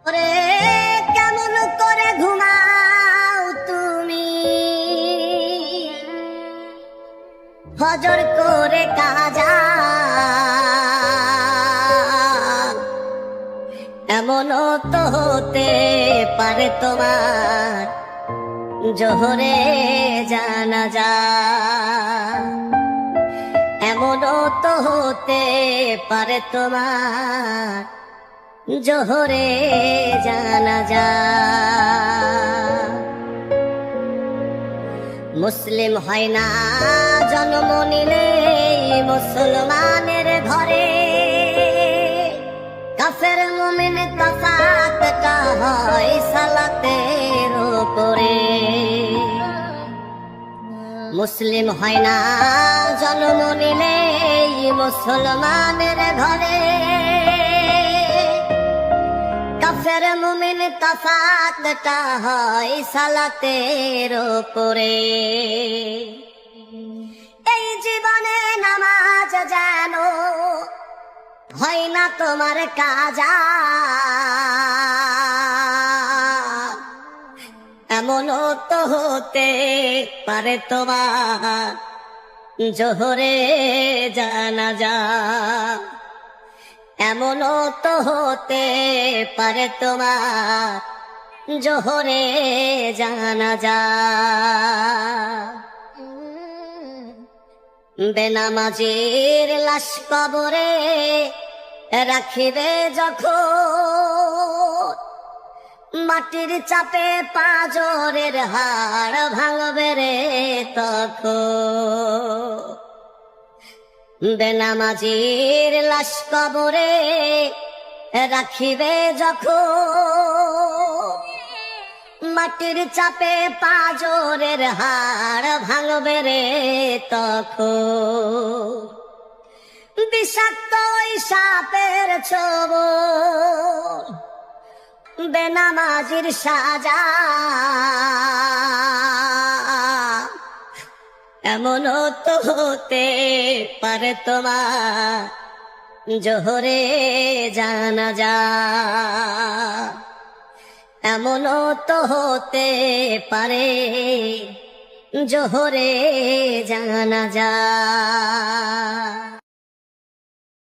ওরে কেমন করে ঘুমাও তুমি, ফজর করে কাজা, এমনও তো হতে পারে তোমার জোহরে জানাজা, এমনও তো হতে পারে তোমার জোহরে জানাজা। মুসলিম হয় না জন্ম নিলে মুসলমানের ঘরে, কাফের মুমিন তফাৎটা হয় সালাতের উপরে। মুসলিম হয় না জন্ম নিলে মুসলমানের ঘরে, কাফের মুমিন তফাৎটা হয় সালাতের উপরে। এই জীবনে নামাজ যেন হয় না তোমার কাজা, এমনও তো হতে পারে তোমার জোহরে জানাজা, এমনও তো হতে পারে তোমার জোহরে জানাজা। বেনামাজির লাশ কবরে রাখিবে যখন, মাটির চাপে পাঁজরের হাড় ভাঙবে রে তখন। বেনামাজির লাশ কবরে রাখিবে যখন, মাটির চাপে পাঁজরের হাড় ভাঙবে রে তখন। বিষাক্ত ওই সাপের ছোবল বেনামাজির সাজা, এমনও তো হতে পারে তোমার জোহরে জানাজা, এমনও তো হতে পারে জোহরে জানাজা।